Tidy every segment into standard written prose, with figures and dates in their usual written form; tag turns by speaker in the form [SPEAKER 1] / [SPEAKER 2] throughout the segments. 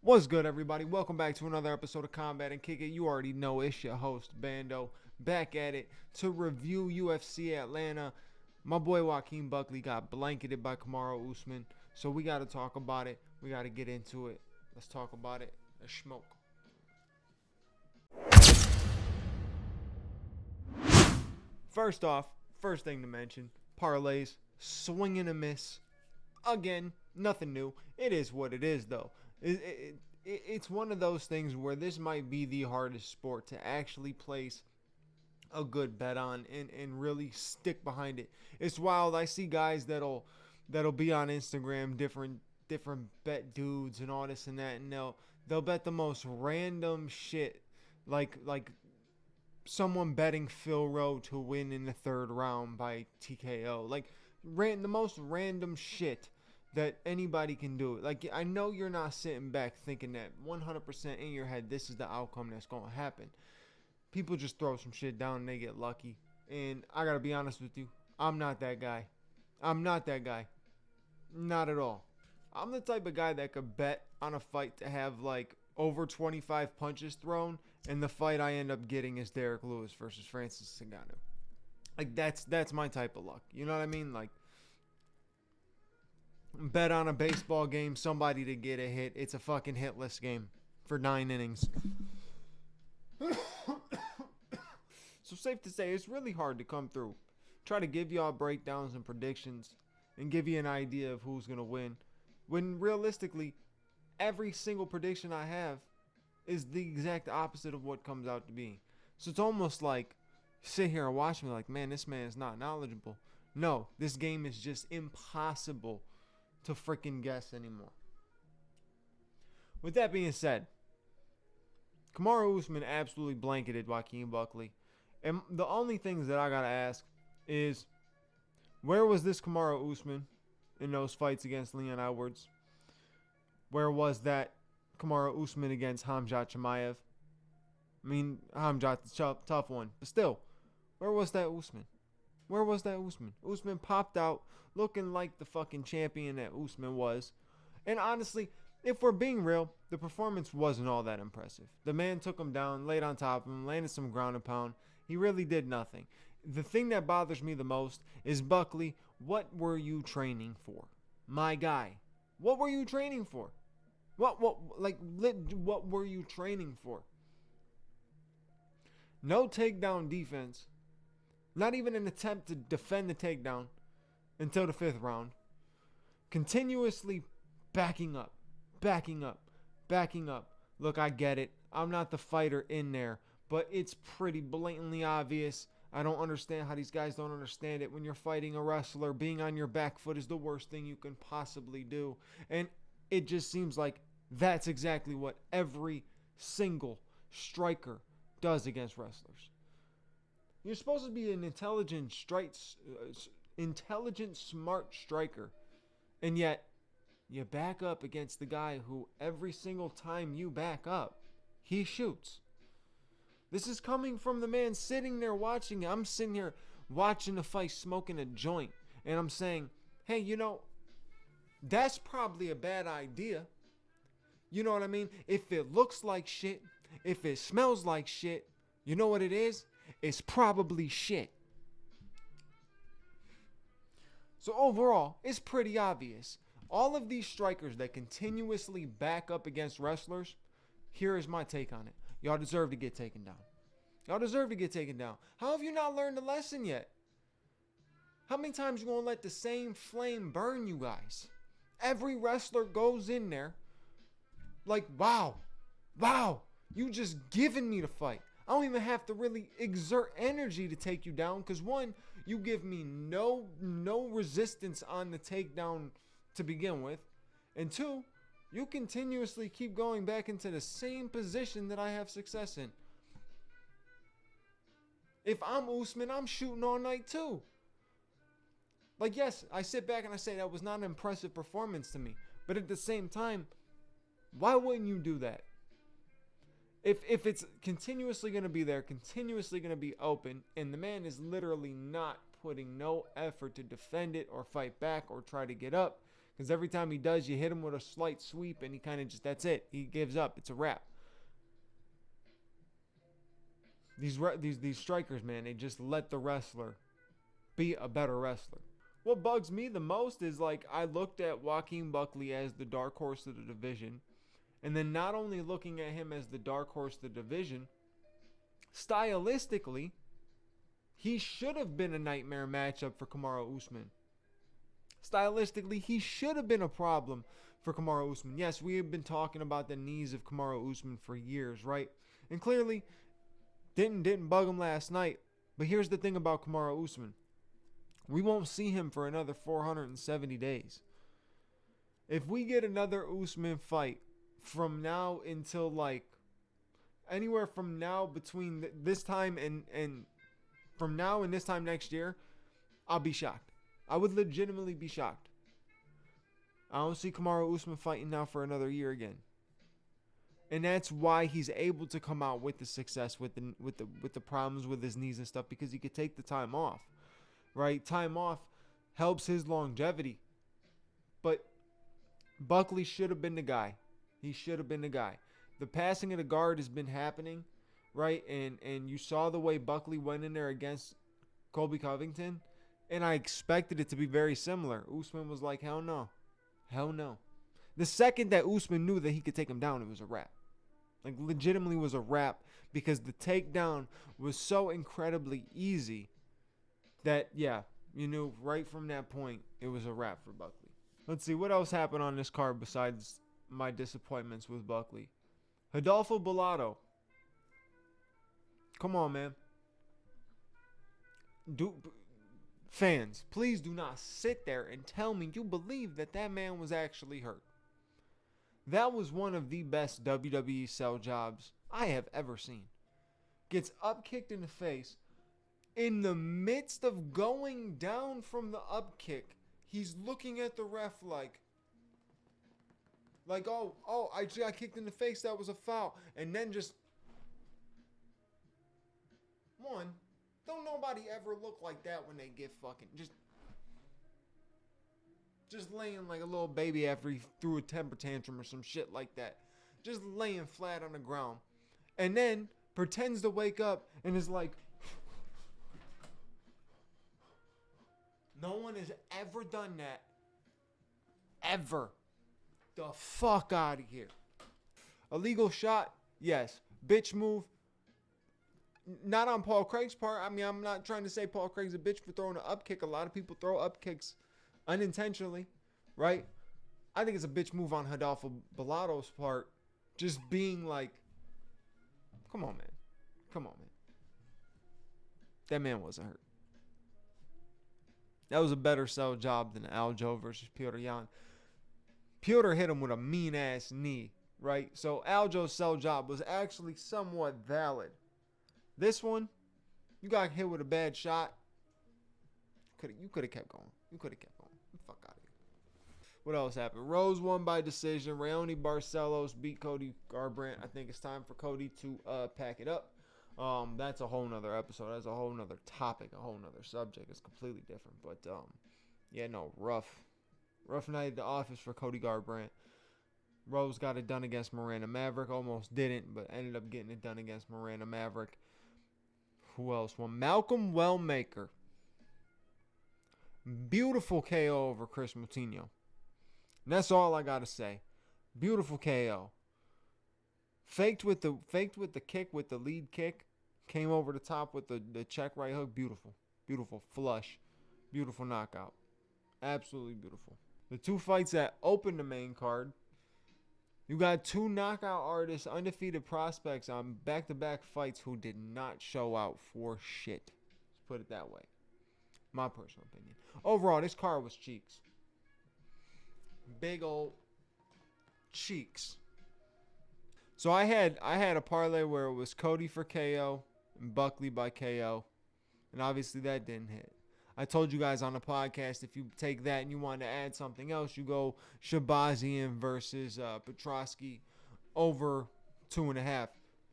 [SPEAKER 1] What's good, everybody? Welcome back to another episode of Combat and Kick It. You already know it's your host, Bando, back at it to review UFC Atlanta. My boy Joaquin Buckley got blanketed by Kamaru Usman, so we got to talk about it. We got to get into it. Let's talk about it. Let's smoke. First off, first thing to mention, parlays, swing and a miss. Again, nothing new. It is what it is, though. It's one of those things where this might be the hardest sport to actually place a good bet on and really stick behind it. It's wild. I see guys that'll be on Instagram, different bet dudes and all this and that, and they'll bet the most random shit, like someone betting Phil Rowe to win in the third round by TKO, like the most random shit that anybody can do. Like, I know you're not sitting back thinking that 100% in your head this is the outcome that's going to happen. People just throw some shit down and they get lucky. And I got to be honest with you, I'm not that guy. Not at all. I'm the type of guy that could bet on a fight to have like over 25 punches thrown, and the fight I end up getting is Derek Lewis versus Francis Ngannou. Like, that's my type of luck. You know what I mean? Like, bet on a baseball game, somebody to get a hit. It's a fucking hitless game for 9 innings. So safe to say, it's really hard to come through, try to give y'all breakdowns and predictions and give you an idea of who's going to win, when realistically, every single prediction I have is the exact opposite of what comes out to be. So it's almost like, sit here and watch me like, man, this man is not knowledgeable. No, this game is just impossible to freaking guess anymore. With that being said, Kamaru Usman absolutely blanketed Joaquin Buckley. And the only things that I gotta ask is, where was this Kamaru Usman in those fights against Leon Edwards? Where was that Kamaru Usman against Khamzat Chimaev? I mean, Khamzat's a tough one, but still, where was that Usman? Where was that Usman? Usman popped out looking like the fucking champion that Usman was. And honestly, if we're being real, the performance wasn't all that impressive. The man took him down, laid on top of him, landed some ground and pound. He really did nothing. The thing that bothers me the most is, Buckley, what were you training for? My guy, what were you training for? What were you training for? No takedown defense. Not even an attempt to defend the takedown until the 5th round. Continuously backing up. Look, I get it. I'm not the fighter in there, but it's pretty blatantly obvious. I don't understand how these guys don't understand it. When you're fighting a wrestler, being on your back foot is the worst thing you can possibly do. And it just seems like that's exactly what every single striker does against wrestlers. You're supposed to be an intelligent, smart striker. And yet, you back up against the guy who every single time you back up, he shoots. This is coming from the man sitting there watching. I'm sitting here watching the fight, smoking a joint. And I'm saying, hey, you know, that's probably a bad idea. You know what I mean? If it looks like shit, if it smells like shit, you know what it is? It's probably shit. So overall, it's pretty obvious. All of these strikers that continuously back up against wrestlers, here is my take on it. Y'all deserve to get taken down. How have you not learned a lesson yet? How many times you gonna let the same flame burn you guys? Every wrestler goes in there like, wow, you just giving me the fight. I don't even have to really exert energy to take you down, because one, you give me no resistance on the takedown to begin with, and two, you continuously keep going back into the same position that I have success in. If I'm Usman, I'm shooting all night too. Like, yes, I sit back and I say that was not an impressive performance to me. But at the same time, why wouldn't you do that? If it's continuously going to be there, continuously going to be open, and the man is literally not putting no effort to defend it or fight back or try to get up, because every time he does, you hit him with a slight sweep and he kind of just, that's it. He gives up. It's a wrap. These strikers, man, they just let the wrestler be a better wrestler. What bugs me the most is, like, I looked at Joaquin Buckley as the dark horse of the division, and then not only looking at him as the dark horse of the division, stylistically, he should have been a nightmare matchup for Kamaru Usman. Stylistically, he should have been a problem for Kamaru Usman. Yes, we have been talking about the knees of Kamaru Usman for years, right? And clearly, didn't bug him last night. But here's the thing about Kamaru Usman. We won't see him for another 470 days. If we get another Usman fight from now until, like, anywhere from now between this time and from now and this time next year, I'll be shocked. I would legitimately be shocked. I don't see Kamaru Usman fighting now for another year again. And that's why he's able to come out with the success with the problems with his knees and stuff, because he could take the time off. Right? Time off helps his longevity. But Buckley should have been the guy. He should have been the guy. The passing of the guard has been happening, right? And you saw the way Buckley went in there against Colby Covington, and I expected it to be very similar. Usman was like, hell no. Hell no. The second that Usman knew that he could take him down, it was a wrap. Like, legitimately was a wrap, because the takedown was so incredibly easy that, yeah, you knew right from that point it was a wrap for Buckley. Let's see, what else happened on this card besides my disappointments with Buckley? Rodolfo Bellato. Come on, man. Fans, please do not sit there and tell me you believe that that man was actually hurt. That was one of the best WWE sell jobs I have ever seen. Gets up kicked in the face. In the midst of going down from the up kick, he's looking at the ref like, oh, I just got kicked in the face. That was a foul. And then just, one, don't nobody ever look like that when they get fucking just laying like a little baby after he threw a temper tantrum or some shit like that. Just laying flat on the ground. And then pretends to wake up and is like, no one has ever done that. Ever. The fuck out of here. Illegal shot? Yes. Bitch move? Not on Paul Craig's part. I mean, I'm not trying to say Paul Craig's a bitch for throwing an up kick. A lot of people throw up kicks unintentionally, right? I think it's a bitch move on Rodolfo Bellato's part. Just being like, come on, man. Come on, man. That man wasn't hurt. That was a better sell job than Aljo versus Petr Yan. Petr hit him with a mean-ass knee, right? So Aljo's sell job was actually somewhat valid. This one, you got hit with a bad shot. You could have kept going. You could have kept going. Get the fuck out of here. What else happened? Rose won by decision. Raoni Barcelos beat Cody Garbrandt. I think it's time for Cody to pack it up. That's a whole nother episode. That's a whole nother topic, a whole nother subject. It's completely different. But, yeah, no, rough night at the office for Cody Garbrandt. Rose got it done against Miranda Maverick. Almost didn't, but ended up getting it done against Miranda Maverick. Who else won? Malcolm WELLMAKEr. Beautiful KO over Chris Moutinho. And that's all I got to say. Beautiful KO. Faked with the kick, with the lead kick. Came over the top with the check right hook. Beautiful. Beautiful. Flush. Beautiful knockout. Absolutely beautiful. The two fights that opened the main card. You got two knockout artists, undefeated prospects on back-to-back fights who did not show out for shit. Let's put it that way. My personal opinion. Overall, this card was cheeks. Big old cheeks. So I had a parlay where it was Cody for KO and Buckley by KO. And obviously that didn't hit. I told you guys on the podcast, if you take that and you want to add something else, you go Shabazian versus Petrosky over 2.5.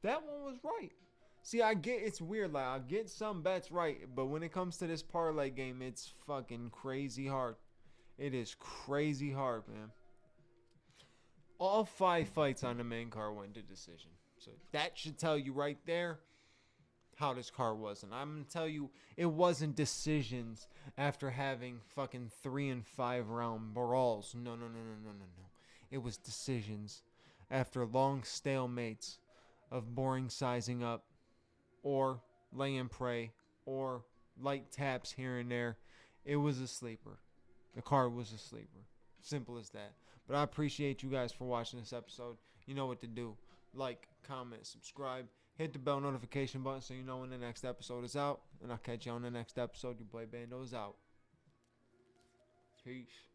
[SPEAKER 1] That one was right. See, I get it's weird. Like, I get some bets right, but when it comes to this parlay game, it's fucking crazy hard. It is crazy hard, man. All 5 fights on the main card went to decision. So that should tell you right there how this card was. And I'm going to tell you, it wasn't decisions after having fucking 3 and 5 round brawls. No. It was decisions after long stalemates of boring sizing up or lay and pray or light taps here and there. It was a sleeper. The card was a sleeper. Simple as that. But I appreciate you guys for watching this episode. You know what to do. Like, comment, subscribe. Hit the bell notification button so you know when the next episode is out. And I'll catch you on the next episode. Your boy Bando's out. Peace.